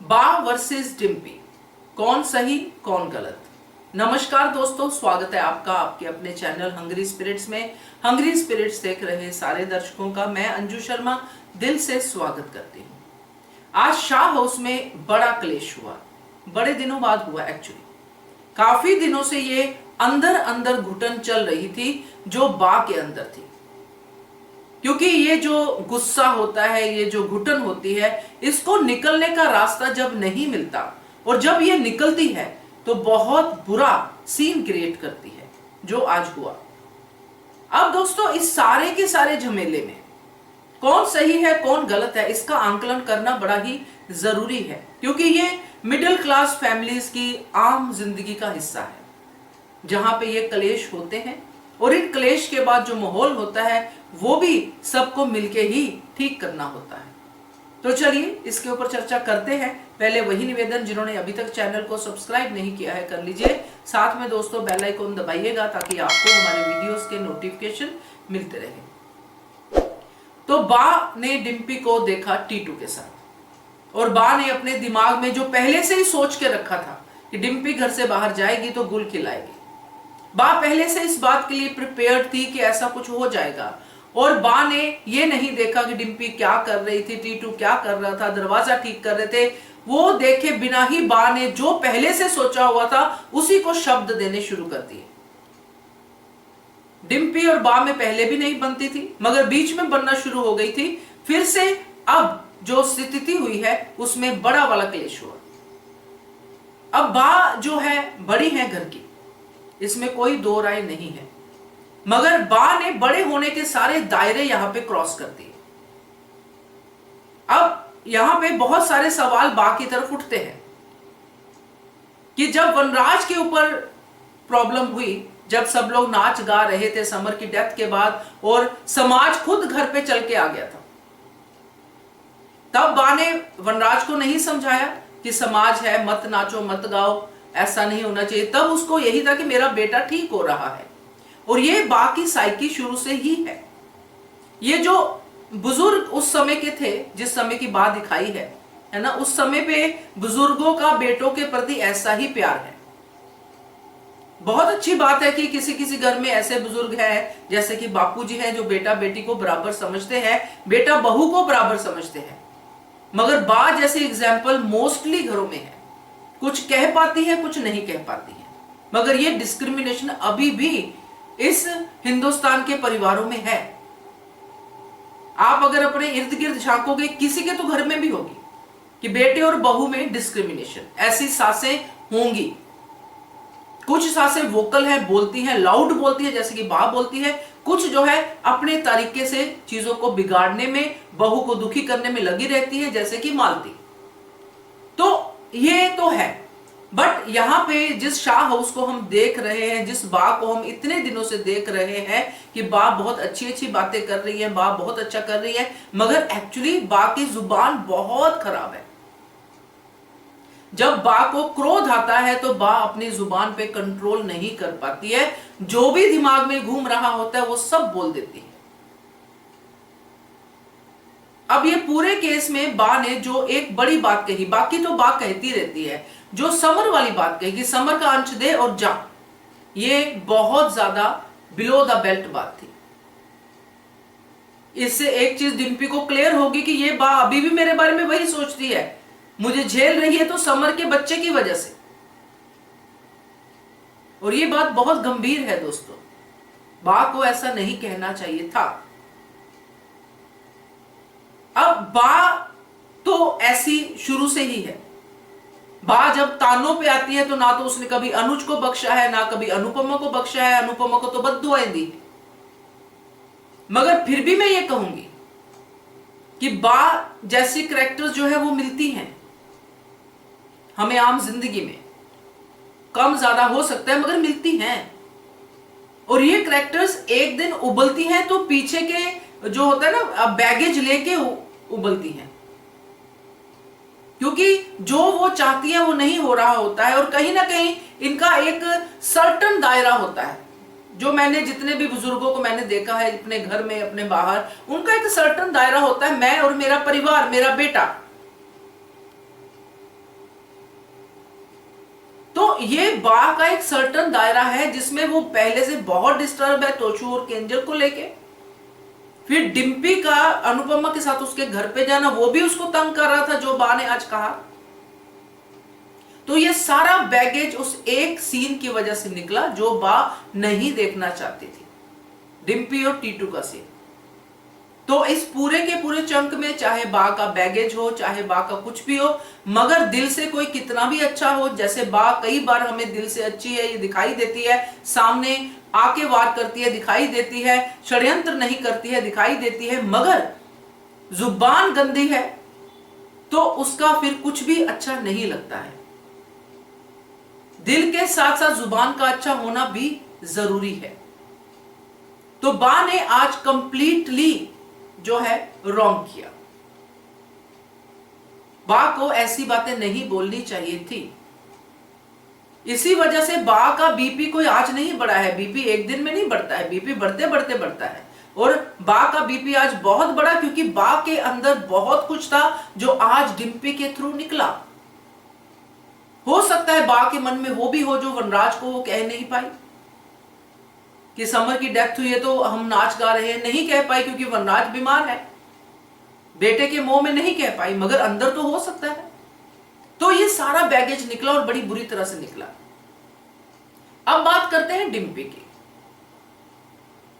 बा वर्सेस डिम्पी, कौन सही कौन गलत। नमस्कार दोस्तों, स्वागत है आपका आपके अपने चैनल हंग्री स्पिरिट्स में। हंग्री स्पिरिट्स देख रहे सारे दर्शकों का मैं अंजू शर्मा दिल से स्वागत करती हूँ। आज शाह हाउस में बड़ा क्लेश हुआ, बड़े दिनों बाद हुआ। एक्चुअली काफी दिनों से ये अंदर अंदर घुटन चल रही थी जो बा के अंदर थी, क्योंकि ये जो गुस्सा होता है, ये जो घुटन होती है, इसको निकलने का रास्ता जब नहीं मिलता और जब ये निकलती है तो बहुत बुरा सीन क्रिएट करती है, जो आज हुआ। अब दोस्तों, इस सारे के सारे झमेले में कौन सही है कौन गलत है, इसका आंकलन करना बड़ा ही जरूरी है, क्योंकि ये मिडिल क्लास फैमिलीज की आम जिंदगी का हिस्सा है, जहां पे ये क्लेश होते हैं और इन क्लेश के बाद जो माहौल होता है वो भी सबको मिलके ही ठीक करना होता है। तो चलिए इसके ऊपर चर्चा करते हैं। पहले वही निवेदन, जिन्होंने अभी तक चैनल को सब्सक्राइब नहीं किया है कर लीजिए, साथ में दोस्तों बेल आइकन दबाइएगा ताकि आपको हमारे वीडियोस के नोटिफिकेशन मिलते रहे। तो बा ने डिम्पी को देखा टीटू के साथ, और बा ने अपने दिमाग में जो पहले से ही सोच के रखा था कि डिम्पी घर से बाहर जाएगी तो गुल खिलाएगी। बा पहले से इस बात के लिए प्रिपेयर्ड थी कि ऐसा कुछ हो जाएगा, और बा ने ये नहीं देखा कि डिम्पी क्या कर रही थी, टीटू क्या कर रहा था, दरवाजा ठीक कर रहे थे। वो देखे बिना ही बा ने जो पहले से सोचा हुआ था उसी को शब्द देने शुरू कर दिए। डिम्पी और बा में पहले भी नहीं बनती थी, मगर बीच में बनना शुरू हो गई थी। फिर से अब जो स्थिति हुई है उसमें बड़ा वाला क्लेश हुआ। अब बा जो है बड़ी है घर की, इसमें कोई दो राय नहीं है, मगर बा ने बड़े होने के सारे दायरे यहां पे क्रॉस कर दिए। अब यहां पे बहुत सारे सवाल बा की तरफ उठते हैं कि जब वनराज के ऊपर प्रॉब्लम हुई, जब सब लोग नाच गा रहे थे समर की डेथ के बाद और समाज खुद घर पे चल के आ गया था, तब बा ने वनराज को नहीं समझाया कि समाज है, मत नाचो मत गाओ, ऐसा नहीं होना चाहिए। तब उसको यही था कि मेरा बेटा ठीक हो रहा है, और ये बा की साइकी शुरू से ही है। ये जो बुजुर्ग उस समय के थे, जिस समय की बात दिखाई है ना, उस समय पे बुजुर्गों का बेटों के प्रति ऐसा ही प्यार है। बहुत अच्छी बात है कि किसी किसी घर में ऐसे बुजुर्ग हैं, जैसे कि बापूजी हैं, जो बेटा बेटी को बराबर समझते हैं, बेटा बहू को बराबर समझते हैं। मगर बा जैसे एग्जाम्पल मोस्टली घरों में है, कुछ कह पाती है कुछ नहीं कह पाती है, मगर ये डिस्क्रिमिनेशन अभी भी इस हिंदुस्तान के परिवारों में है। आप अगर अपने इर्द गिर्द झांकोगे, किसी के तो घर में भी होगी कि बेटे और बहू में डिस्क्रिमिनेशन। ऐसी सासें होंगी, कुछ सासें वोकल है, बोलती हैं, लाउड बोलती है जैसे कि बा बोलती है, कुछ जो है अपने तरीके से चीजों को बिगाड़ने में, बहू को दुखी करने में लगी रहती है, जैसे कि मालती। तो ये तो है, बट यहां पे जिस शाह हाउस को हम देख रहे हैं, जिस बा को हम इतने दिनों से देख रहे हैं कि बा बहुत अच्छी अच्छी बातें कर रही है, बा बहुत अच्छा कर रही है, मगर एक्चुअली बा की जुबान बहुत खराब है। जब बा को क्रोध आता है तो बा अपनी जुबान पे कंट्रोल नहीं कर पाती है, जो भी दिमाग में घूम रहा होता है वो सब बोल देती है। अब ये पूरे केस में बा ने जो एक बड़ी बात कही, बाकी तो बा कहती रहती है, जो समर वाली बात कही कि समर का अंश दे और जा, ये बहुत ज्यादा बिलो द बेल्ट बात थी। इससे एक चीज डिम्पी को क्लियर होगी कि ये बा अभी भी मेरे बारे में वही सोचती है, मुझे झेल रही है तो समर के बच्चे की वजह से। और ये बात बहुत गंभीर है दोस्तों, बा को ऐसा नहीं कहना चाहिए था। अब बा तो ऐसी शुरू से ही है। बा जब तानों पे आती है तो ना तो उसने कभी अनुज को बख्शा है, ना कभी अनुपमा को बख्शा है, अनुपमा को तो बद्दुआएं दी। मगर फिर भी मैं ये कहूंगी कि बा जैसी कैरेक्टर्स जो है वो मिलती हैं हमें आम जिंदगी में, कम ज्यादा हो सकता है मगर मिलती हैं। और ये कैरेक्टर्स एक दिन उबलती हैं तो पीछे के जो होता है ना बैगेज लेके उबलती हैं, क्योंकि जो वो चाहती है वो नहीं हो रहा होता है, और कहीं ना कहीं इनका एक सर्टन दायरा होता है। जो मैंने जितने भी बुजुर्गों को मैंने देखा है अपने घर में अपने बाहर, उनका एक सर्टन दायरा होता है, मैं और मेरा परिवार, मेरा बेटा। तो ये बा का एक सर्टन दायरा है जिसमें वो पहले से बहुत डिस्टर्ब है तोशू और केंजल को लेके। फिर डिम्पी का अनुपमा के साथ उसके घर पे जाना, वो भी उसको तंग कर रहा था, जो बा ने आज कहा। तो ये सारा बैगेज उस एक सीन की वजह से निकला जो बा नहीं देखना चाहती थी, डिम्पी और टीटू का सीन। तो इस पूरे के पूरे चंक में चाहे बा का बैगेज हो, चाहे बा का कुछ भी हो, मगर दिल से कोई कितना भी अच्छा हो, जैसे बा कई बार हमें दिल से अच्छी है ये दिखाई देती है, सामने आके वार करती है दिखाई देती है, षड्यंत्र नहीं करती है दिखाई देती है, मगर जुबान गंदी है तो उसका फिर कुछ भी अच्छा नहीं लगता है। दिल के साथ साथ जुबान का अच्छा होना भी जरूरी है। तो बा ने आज कंप्लीटली जो है रॉन्ग किया। बा को ऐसी बातें नहीं बोलनी चाहिए थी। इसी वजह से बा का बीपी कोई आज नहीं बढ़ा है, बीपी एक दिन में नहीं बढ़ता है, बीपी बढ़ते बढ़ते बढ़ता है। और बा का बीपी आज बहुत बड़ा क्योंकि बा के अंदर बहुत कुछ था जो आज डिम्पी के थ्रू निकला। हो सकता है बा के मन में वो भी हो जो वनराज को वो कह नहीं पाई कि समर की डेथ हुई है तो हम नाच गा रहे हैं, नहीं कह पाई क्योंकि वनराज बीमार है, बेटे के मुंह में नहीं कह पाई, मगर अंदर तो हो सकता है। तो ये सारा बैगेज निकला और बड़ी बुरी तरह से निकला। अब बात करते हैं डिम्पी की।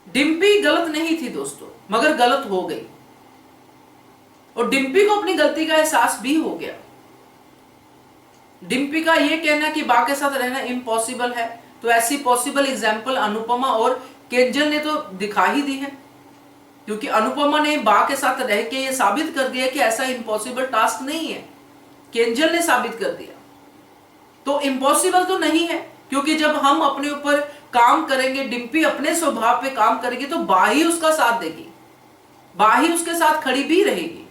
डिम्पी गलत नहीं थी दोस्तों, मगर गलत हो गई और डिम्पी को अपनी गलती का एहसास भी हो गया। डिम्पी का यह कहना कि बा के साथ रहना इम्पॉसिबल है, तो ऐसी पॉसिबल एग्जाम्पल अनुपमा और केंजल ने तो दिखा ही दी है, क्योंकि अनुपमा ने बा के साथ रह के ये साबित कर दिया कि ऐसा इम्पॉसिबल टास्क नहीं है। केंजल ने साबित कर दिया, तो इम्पॉसिबल तो नहीं है, क्योंकि जब हम अपने ऊपर काम करेंगे, डिम्पी अपने स्वभाव पे काम करेगी तो बा ही उसका साथ देगी, बा ही उसके साथ खड़ी भी रहेगी।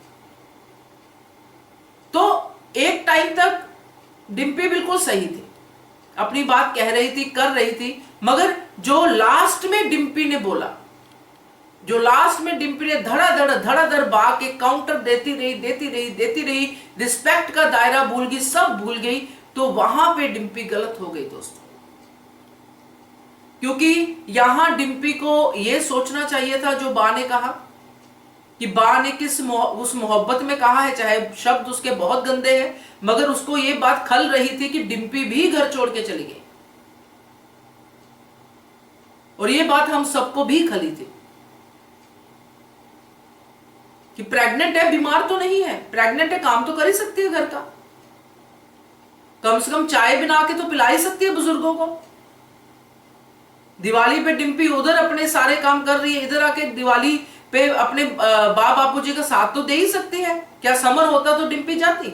तो एक टाइम तक डिम्पी बिल्कुल सही थी, अपनी बात कह रही थी, कर रही थी, मगर जो लास्ट में डिम्पी ने बोला, जो लास्ट में डिम्पी ने धड़ाधड़ बा के काउंटर देती रही, रिस्पेक्ट का दायरा भूल गई, सब भूल गई, तो वहां पे डिम्पी गलत हो गई दोस्तों। क्योंकि यहां डिम्पी को यह सोचना चाहिए था जो बा ने कहा कि बा ने उस मोहब्बत में कहा है, चाहे शब्द उसके बहुत गंदे हैं, मगर उसको यह बात खल रही थी कि डिम्पी भी घर छोड़ के चली गई, और यह बात हम सबको भी खली थी कि प्रेग्नेंट है, बीमार तो नहीं है, प्रेग्नेंट है, काम तो कर ही सकती है घर का, कम से कम चाय बना के तो पिला ही सकती है बुजुर्गों को। दिवाली पे डिम्पी उधर अपने सारे काम कर रही है, इधर आके दिवाली पे अपने बापू जी का साथ तो दे ही सकती है। क्या समर होता तो डिम्पी जाती?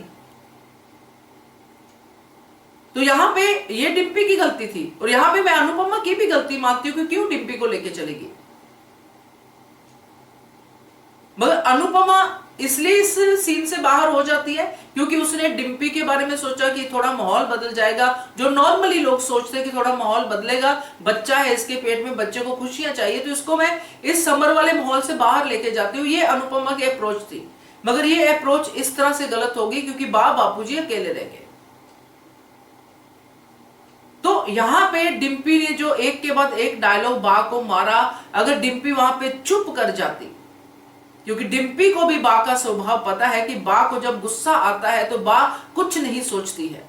तो यहां पे ये डिम्पी की गलती थी, और यहां पे मैं अनुपमा की भी गलती मानती हूं कि क्यों डिम्पी को लेके चलेगी। मगर अनुपमा इसलिए इस सीन से बाहर हो जाती है क्योंकि उसने डिम्पी के बारे में सोचा कि थोड़ा माहौल बदल जाएगा, जो नॉर्मली लोग सोचते हैं कि थोड़ा माहौल बदलेगा, बच्चा है इसके पेट में, बच्चे को खुशियां चाहिए, तो इसको मैं इस समर वाले माहौल से बाहर लेके जाती हूँ। ये अनुपमा की अप्रोच थी, मगर ये अप्रोच इस तरह से गलत होगी क्योंकि बापूजी अकेले रह गए। तो यहां पे डिम्पी ने जो एक के बाद एक डायलॉग बा को मारा, अगर डिम्पी वहां पे चुप कर जाती, क्योंकि डिम्पी को भी बा का स्वभाव पता है कि बा को जब गुस्सा आता है तो बा कुछ नहीं सोचती है,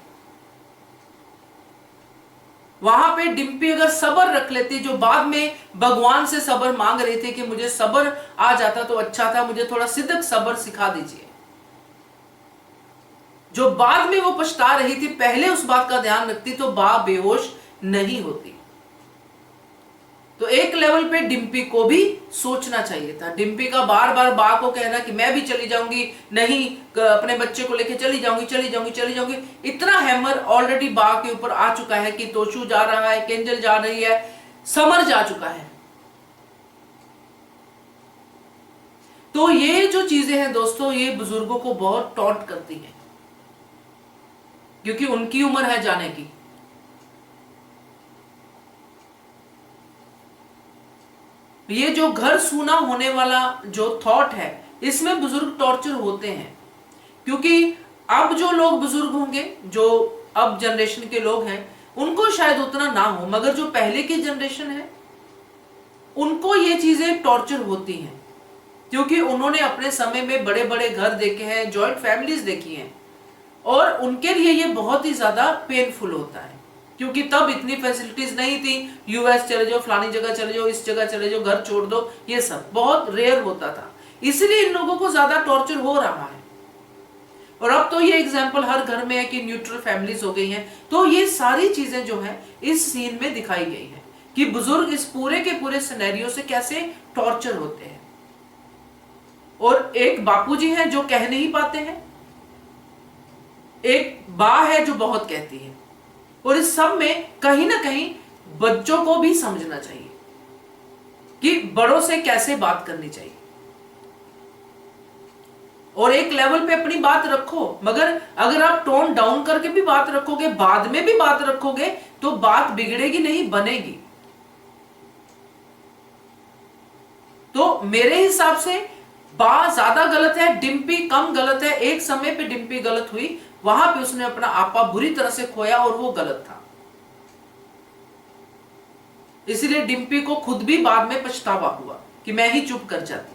वहां पे डिम्पी अगर सब्र रख लेती, जो बाद में भगवान से सब्र मांग रही थी कि मुझे सब्र आ जाता तो अच्छा था, मुझे थोड़ा सिद्दक सब्र सिखा दीजिए, जो बाद में वो पछता रही थी, पहले उस बात का ध्यान रखती तो बा बेहोश नहीं होती। तो एक लेवल पे डिम्पी को भी सोचना चाहिए था। डिम्पी का बार बार बा को कहना कि मैं भी चली जाऊंगी, नहीं अपने बच्चे को लेके चली जाऊंगी, इतना हैमर ऑलरेडी बा के ऊपर आ चुका है कि तोशू जा रहा है, केंजल जा रही है, समर जा चुका है। तो ये जो चीजें हैं दोस्तों, ये बुजुर्गों को बहुत टॉन्ट करती हैं, क्योंकि उनकी उम्र है जाने की। ये जो घर सूना होने वाला जो थॉट है, इसमें बुजुर्ग टॉर्चर होते हैं, क्योंकि अब जो लोग बुजुर्ग होंगे, जो अब जनरेशन के लोग हैं, उनको शायद उतना ना हो, मगर जो पहले की जनरेशन है उनको ये चीजें टॉर्चर होती हैं, क्योंकि उन्होंने अपने समय में बड़े बड़े घर देखे हैं, जॉइंट फैमिलीज देखी हैं, और उनके लिए ये बहुत ही ज्यादा पेनफुल होता है, क्योंकि तब इतनी फैसिलिटीज नहीं थी। यूएस चले जाओ, फलानी जगह चले जाओ, इस जगह चले जाओ, घर छोड़ दो, ये सब बहुत रेयर होता था, इसलिए इन लोगों को ज्यादा टॉर्चर हो रहा है। और अब तो ये एग्जाम्पल हर घर में है कि न्यूट्रल फैमिलीज हो गई हैं। तो ये सारी चीजें जो है इस सीन में दिखाई गई है कि बुजुर्ग इस पूरे के पूरे सिनेरियो से कैसे टॉर्चर होते हैं। और एक बापूजी हैं जो कह नहीं पाते हैं, एक बा है जो बहुत कहती है, और इस सब में कहीं ना कहीं बच्चों को भी समझना चाहिए कि बड़ों से कैसे बात करनी चाहिए, और एक लेवल पे अपनी बात रखो, मगर अगर आप टोन डाउन करके भी बात रखोगे, बाद में भी बात रखोगे, तो बात बिगड़ेगी नहीं, बनेगी। तो मेरे हिसाब से बा ज्यादा गलत है, डिम्पी कम गलत है। एक समय पे डिम्पी गलत हुई, वहां पे उसने अपना आपा बुरी तरह से खोया और वो गलत था, इसलिए डिम्पी को खुद भी बाद में पछतावा हुआ कि मैं ही चुप कर जाती।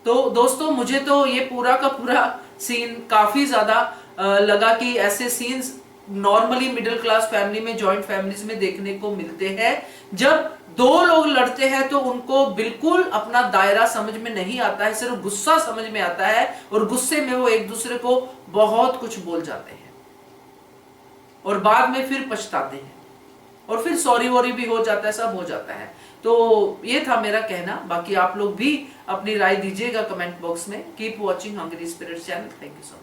तो दोस्तों, मुझे तो ये पूरा का पूरा सीन काफी ज्यादा लगा कि ऐसे scenes normally middle class family में, जॉइंट फैमिलीज में देखने को मिलते हैं। जब दो लोग लड़ते हैं तो उनको बिल्कुल अपना दायरा समझ में नहीं आता है, सिर्फ गुस्सा समझ में आता है, और गुस्से में वो एक दूसरे को बहुत कुछ बोल जाते हैं और बाद में फिर पछताते हैं, और फिर सॉरी वॉरी भी हो जाता है, सब हो जाता है। तो ये था मेरा कहना। बाकी आप लोग भी अपनी राय दीजिएगा कमेंट बॉक्स में। Keep watching hungry spirits channel. Thank you so much.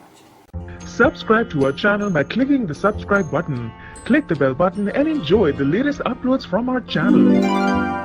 Subscribe to our channel by clicking the subscribe button. Click the bell button and enjoy the latest uploads from our channel.